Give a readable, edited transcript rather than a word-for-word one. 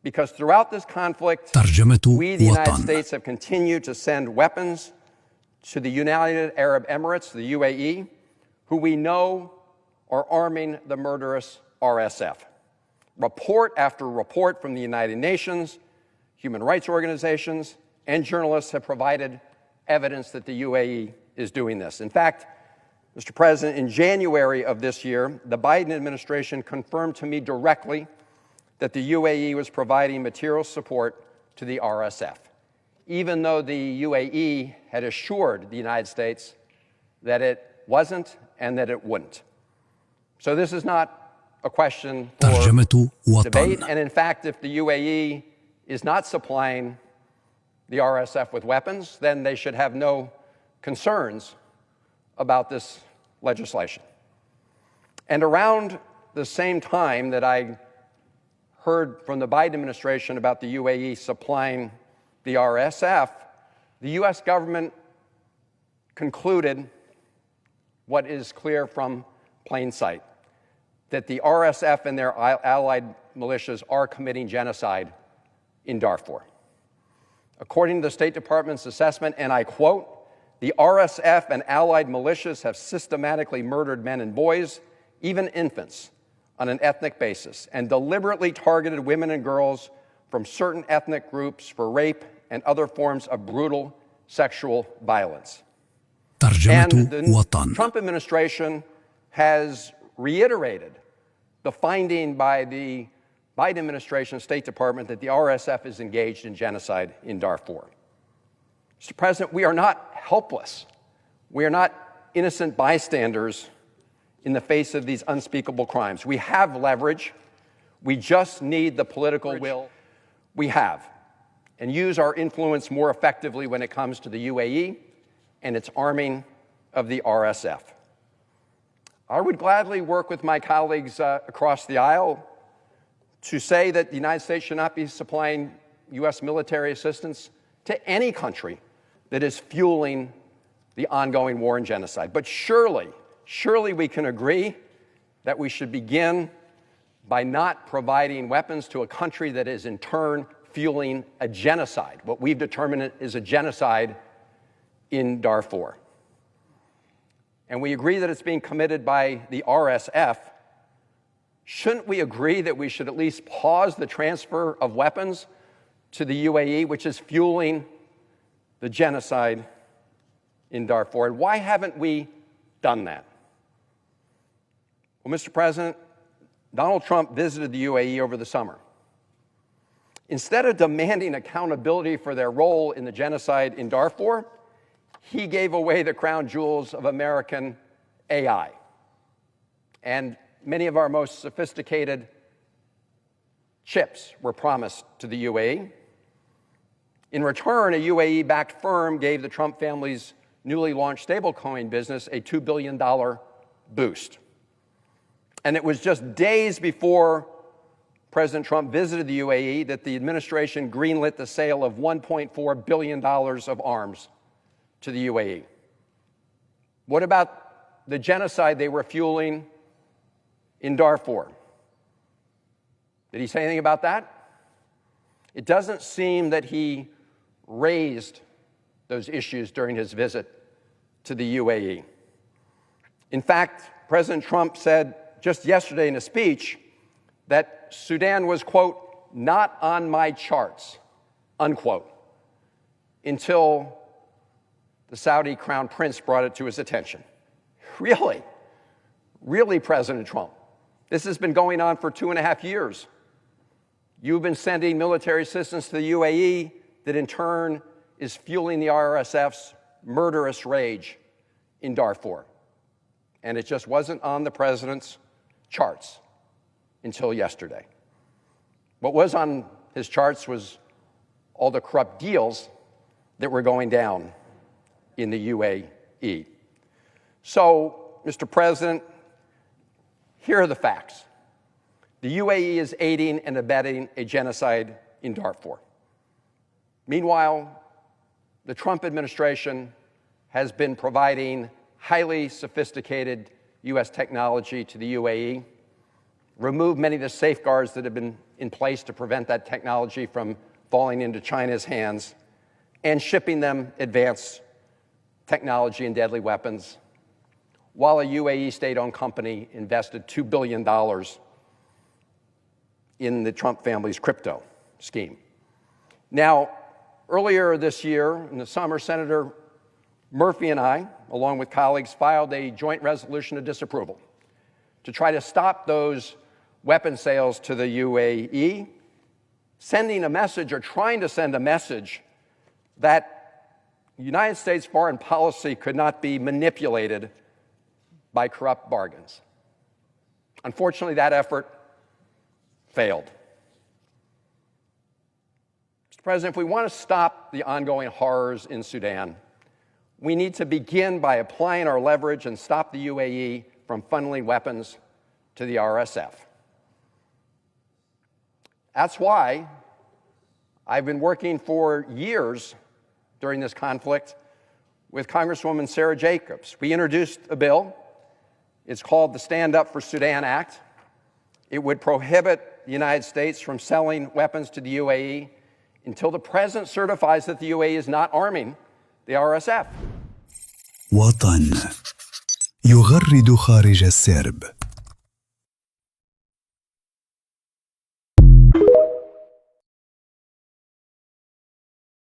Because throughout this conflict, we, the United States, have continued to send weapons to the United Arab Emirates, the UAE, who we know are arming the murderous RSF. Report after report from the United Nations, human rights organizations, and journalists have provided evidence that the UAE is doing this. In fact, Mr. President, in January of this year, the Biden administration confirmed to me directly that the UAE was providing material support to the RSF, even though the UAE had assured the United States that it wasn't and that it wouldn't. So this is not a question for debate. And in fact, if the UAE is not supplying the RSF with weapons, then they should have no concerns about this legislation. And around the same time that I heard from the Biden administration about the UAE supplying the RSF, the U.S. government concluded what is clear from plain sight, that the RSF and their allied militias are committing genocide in Darfur. According to the State Department's assessment, and I quote, "The RSF and allied militias have systematically murdered men and boys, even infants, on an ethnic basis, and deliberately targeted women and girls from certain ethnic groups for rape and other forms of brutal sexual violence." And the Trump administration has reiterated the finding by the Biden administration State Department that the RSF is engaged in genocide in Darfur. Mr. President, we are not helpless. We are not innocent bystanders in the face of these unspeakable crimes. We have leverage. We just need the political will we have, and use our influence more effectively when it comes to the UAE and its arming of the RSF. I would gladly work with my colleagues across the aisle to say that the United States should not be supplying U.S. military assistance to any country that is fueling the ongoing war and genocide. But surely we can agree that we should begin by not providing weapons to a country that is in turn fueling a genocide, what we've determined is a genocide in Darfur. And we agree that it's being committed by the RSF. Shouldn't we agree that we should at least pause the transfer of weapons to the UAE, which is fueling the genocide in Darfur? And why haven't we done that? Well, Mr. President, Donald Trump visited the UAE over the summer. Instead of demanding accountability for their role in the genocide in Darfur, he gave away the crown jewels of American AI. And many of our most sophisticated chips were promised to the UAE. In return, a UAE-backed firm gave the Trump family's newly launched stablecoin business a $2 billion boost. And it was just days before President Trump visited the UAE that the administration greenlit the sale of $1.4 billion of arms to the UAE. What about the genocide they were fueling in Darfur? Did he say anything about that? It doesn't seem that he raised those issues during his visit to the UAE. In fact, President Trump said just yesterday in a speech that Sudan was, quote, not on my charts, unquote, until the Saudi crown prince brought it to his attention. Really? Really, President Trump? This has been going on for 2.5 years. You've been sending military assistance to the UAE that in turn is fueling the RSF's murderous rage in Darfur. And it just wasn't on the president's charts until yesterday. What was on his charts was all the corrupt deals that were going down in the UAE. So, Mr. President, here are the facts. The UAE is aiding and abetting a genocide in Darfur. Meanwhile, the Trump administration has been providing highly sophisticated U.S. technology to the UAE, removed many of the safeguards that have been in place to prevent that technology from falling into China's hands, and shipping them advanced technology and deadly weapons, while a UAE state-owned company invested $2 billion in the Trump family's crypto scheme. Now, earlier this year, in the summer, Senator Murphy and I, along with colleagues, filed a joint resolution of disapproval to try to stop those weapon sales to the UAE, sending a message or trying to send a message that United States foreign policy could not be manipulated by corrupt bargains. Unfortunately, that effort failed. Mr. President, if we want to stop the ongoing horrors in Sudan, we need to begin by applying our leverage and stop the UAE from funneling weapons to the RSF. That's why I've been working for years during this conflict with Congresswoman Sarah Jacobs. We introduced a bill. It's called the Stand Up for Sudan Act. It would prohibit the United States from selling weapons to the UAE until the President certifies that the UAE is not arming the RSF. وطن يغرد خارج السرب.